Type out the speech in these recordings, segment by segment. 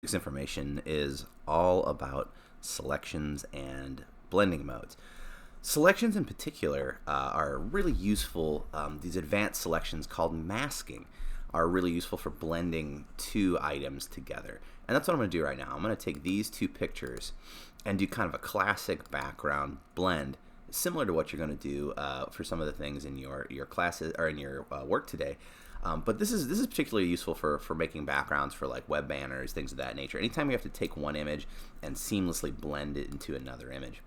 This information is all about selections and blending modes. Selections in particular are really useful. These advanced selections called masking are really useful for blending two items together. And that's what I'm going to do right now. I'm going to take these two pictures and do kind of a classic background blend, similar to what you're going to do for some of the things in your classes or in your work today. But this is particularly useful for making backgrounds for like web banners, things of that nature. Anytime you have to take one image and seamlessly blend it into another image.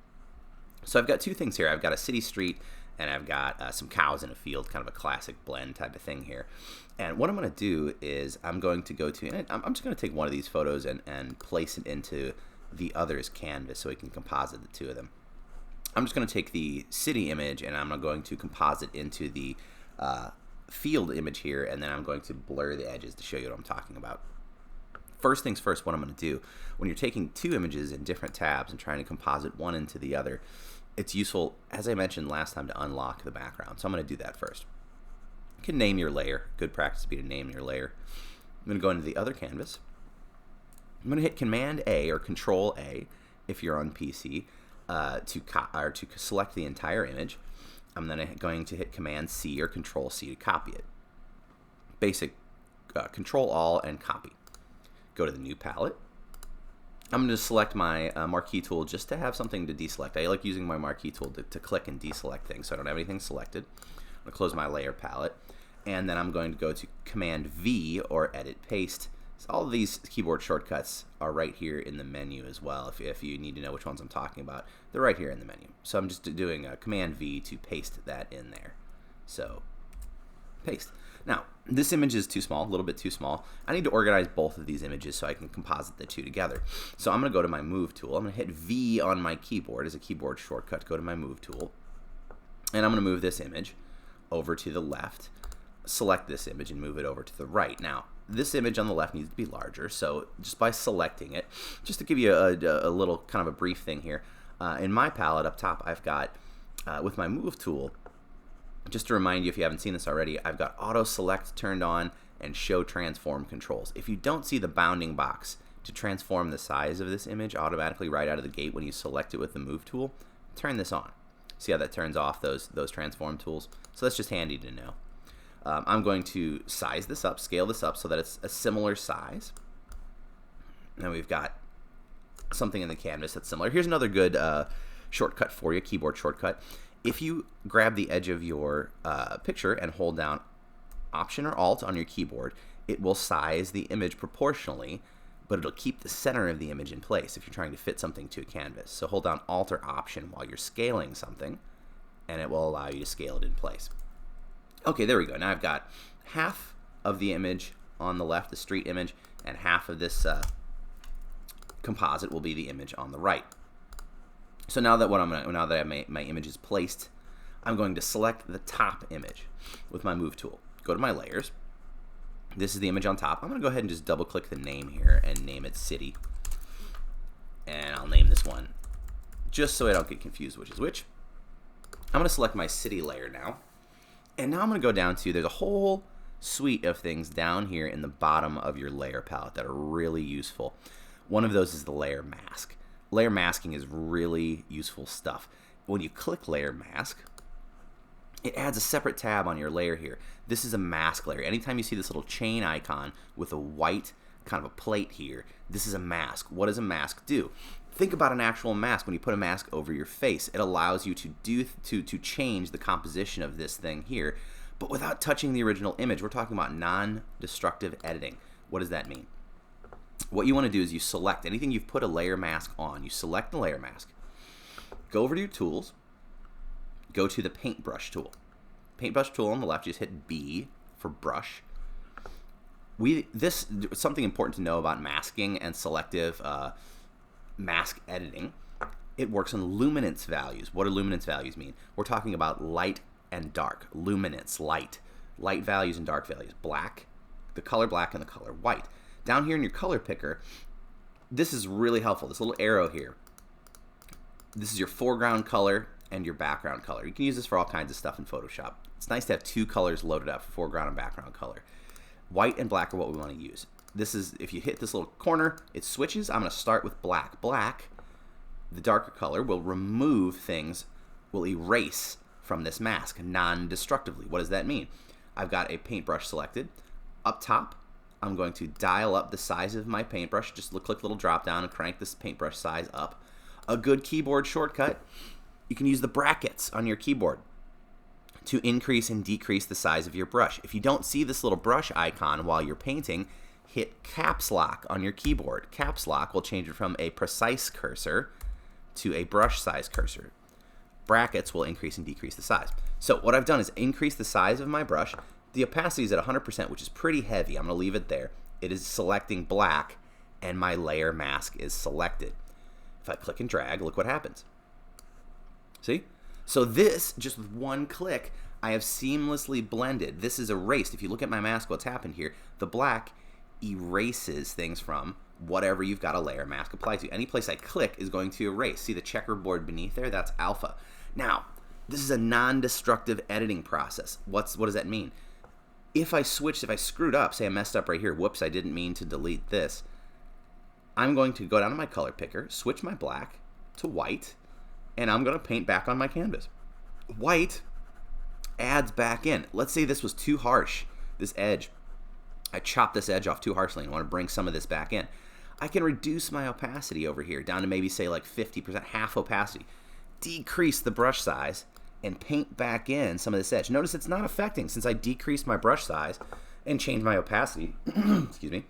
So I've got two things here. I've got a city street and I've got some cows in a field, kind of a classic blend type of thing here. And what I'm going to do is I'm going to go to, and I'm just going to take one of these photos and place it into the other's canvas so we can composite the two of them. I'm just going to take the city image and I'm going to composite into the field image here, and then I'm going to blur the edges to show you what I'm talking about. First things first, what I'm going to do, when you're taking two images in different tabs and trying to composite one into the other, it's useful, as I mentioned last time, to unlock the background. So I'm going to do that first. You can name your layer. Good practice would be to name your layer. I'm going to go into the other canvas. I'm going to hit Command A or Control A if you're on PC to select the entire image. I'm then going to hit Command C or Control C to copy it. Basic Control All and copy. Go to the new palette. I'm going to select my marquee tool just to have something to deselect. I like using my marquee tool to click and deselect things so I don't have anything selected. I'm going to close my layer palette, and then I'm going to go to Command V or Edit Paste. So all of these keyboard shortcuts are right here in the menu as well. If you need to know which ones I'm talking about, they're right here in the menu. So I'm just doing a Command V to paste that in there. So paste. Now, this image is too small, a little bit too small. I need to organize both of these images so I can composite the two together. So I'm going to go to my Move tool. I'm going to hit V on my keyboard as a keyboard shortcut. Go to my Move tool. And I'm going to move this image over to the left. Select this image and move it over to the right. Now, this image on the left needs to be larger, so just by selecting it, just to give you a little kind of a brief thing here, in my palette up top, I've got, with my Move tool, just to remind you if you haven't seen this already, I've got Auto Select turned on and Show Transform controls. If you don't see the bounding box to transform the size of this image automatically right out of the gate when you select it with the Move tool, turn this on. See how that turns off those transform tools? So that's just handy to know. I'm going to size this up, scale this up so that it's a similar size. Now we've got something in the canvas that's similar. Here's another good shortcut for you, keyboard shortcut. If you grab the edge of your picture and hold down Option or Alt on your keyboard, it will size the image proportionally, but it'll keep the center of the image in place if you're trying to fit something to a canvas. So hold down Alt or Option while you're scaling something, and it will allow you to scale it in place. Okay, there we go. Now I've got half of the image on the left, the street image, and half of this composite will be the image on the right. So now that I have my image is placed, I'm going to select the top image with my Move tool. Go to my layers. This is the image on top. I'm going to go ahead and just double click the name here and name it City. And I'll name this one just so I don't get confused which is which. I'm going to select my city layer now. And now I'm going to go down to, there's a whole suite of things down here in the bottom of your layer palette that are really useful. One of those is the layer mask. Layer masking is really useful stuff. When you click layer mask, it adds a separate tab on your layer here. This is a mask layer. Anytime you see this little chain icon with a white kind of a plate here, this is a mask. What does a mask do? Think about an actual mask. When you put a mask over your face, it allows you to change the composition of this thing here, but without touching the original image. We're talking about non-destructive editing. What does that mean? What you want to do is you select anything you've put a layer mask on. You select the layer mask, go over to your tools, go to the paintbrush tool. Paintbrush tool on the left, just hit B for brush. Something important to know about masking and selective mask editing. It works on luminance values. What do luminance values mean? We're talking about light and dark. Luminance, light values and dark values. Black, the color black and the color white. Down here in your color picker, this is really helpful. This little arrow here. This is your foreground color and your background color. You can use this for all kinds of stuff in Photoshop. It's nice to have two colors loaded up for foreground and background color. White and black are what we want to use. this is, if you hit this little corner, it switches. I'm going to start with black. Black, the darker color, will remove things, will erase from this mask non-destructively. What does that mean? I've got a paintbrush selected. Up top, I'm going to dial up the size of my paintbrush. Just click little drop down and crank this paintbrush size up. A good keyboard shortcut, you can use the brackets on your keyboard to increase and decrease the size of your brush. If you don't see this little brush icon while you're painting, hit caps lock on your keyboard. Caps lock will change it from a precise cursor to a brush size cursor. Brackets will increase and decrease the size. So what I've done is increase the size of my brush. The opacity is at 100%, which is pretty heavy. I'm going to leave it there. It is selecting black, and my layer mask is selected. If I click and drag, look what happens. See? So this, just with one click, I have seamlessly blended. This is erased. If you look at my mask, what's happened here, the black erases things from whatever you've got a layer mask applied to. Any place I click is going to erase. See the checkerboard beneath there? That's alpha. Now, this is a non-destructive editing process. What does that mean? If I screwed up, say I messed up right here, whoops, I didn't mean to delete this, I'm going to go down to my color picker, switch my black to white, and I'm going to paint back on my canvas. White adds back in. Let's say this was too harsh, this edge. I chopped this edge off too harshly and want to bring some of this back in. I can reduce my opacity over here down to maybe say like 50%, half opacity. Decrease the brush size and paint back in some of this edge. Notice it's not affecting, since I decreased my brush size and changed my opacity, excuse me,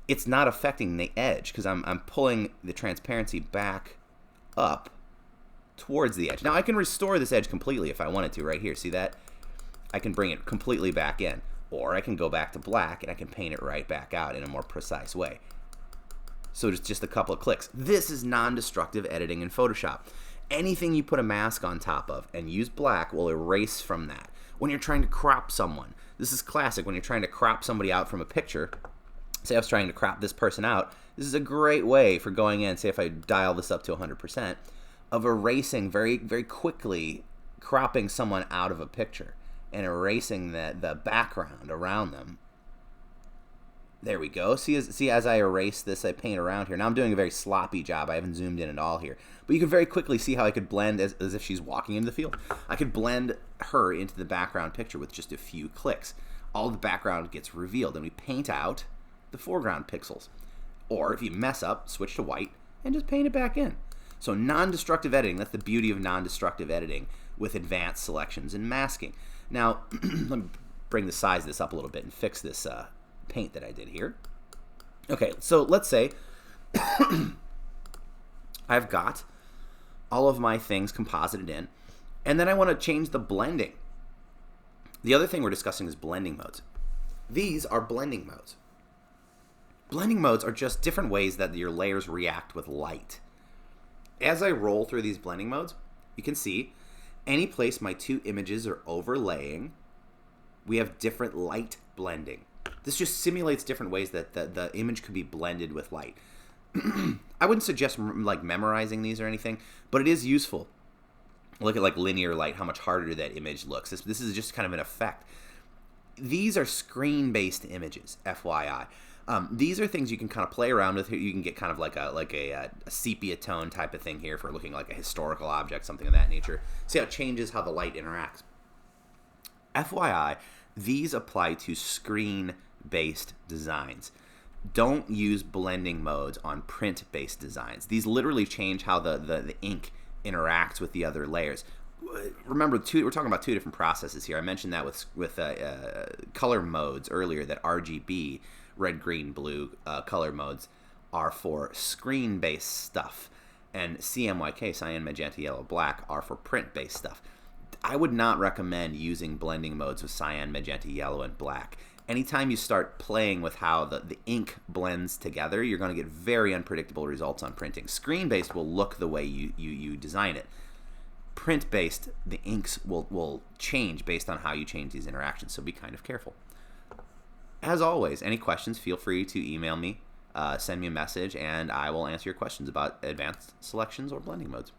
it's not affecting the edge because I'm pulling the transparency back up towards the edge. Now I can restore this edge completely if I wanted to right here. See that? I can bring it completely back in, or I can go back to black and I can paint it right back out in a more precise way. So it's just a couple of clicks. This is non-destructive editing in Photoshop. Anything you put a mask on top of and use black will erase from that. When you're trying to crop someone, this is classic when you're trying to crop somebody out from a picture. Say I was trying to crop this person out. This is a great way for going in, say if I dial this up to 100%, of erasing very, very quickly, cropping someone out of a picture and erasing the background around them. There we go. See, as I erase this, I paint around here. Now I'm doing a very sloppy job. I haven't zoomed in at all here. But you can very quickly see how I could blend as if she's walking into the field. I could blend her into the background picture with just a few clicks. All the background gets revealed, and we paint out the foreground pixels. Or if you mess up, switch to white and just paint it back in. So non-destructive editing, that's the beauty of non-destructive editing with advanced selections and masking. Now, let me bring the size of this up a little bit and fix this paint that I did here. Okay, so let's say I've got all of my things composited in, and then I want to change the blending. The other thing we're discussing is blending modes. These are blending modes. Blending modes are just different ways that your layers react with light. As I roll through these blending modes, you can see any place my two images are overlaying, we have different light blending. This just simulates different ways that the image could be blended with light. I wouldn't suggest like memorizing these or anything, but it is useful. Look at like linear light, how much harder that image looks. This is just kind of an effect. These are screen-based images, FYI. These are things you can kind of play around with. You can get kind of like a sepia tone type of thing here for looking like a historical object, something of that nature. See how it changes how the light interacts. FYI, these apply to screen-based designs. Don't use blending modes on print-based designs. These literally change how the ink interacts with the other layers. Remember, we're talking about two different processes here. I mentioned that with color modes earlier, that RGB, red, green, blue color modes are for screen-based stuff, and CMYK, cyan, magenta, yellow, black, are for print-based stuff. I would not recommend using blending modes with cyan, magenta, yellow, and black. Anytime you start playing with how the ink blends together, you're going to get very unpredictable results on printing. Screen-based will look the way you design it. Print-based, the inks will change based on how you change these interactions, so be kind of careful. As always, any questions, feel free to email me, send me a message, and I will answer your questions about advanced selections or blending modes.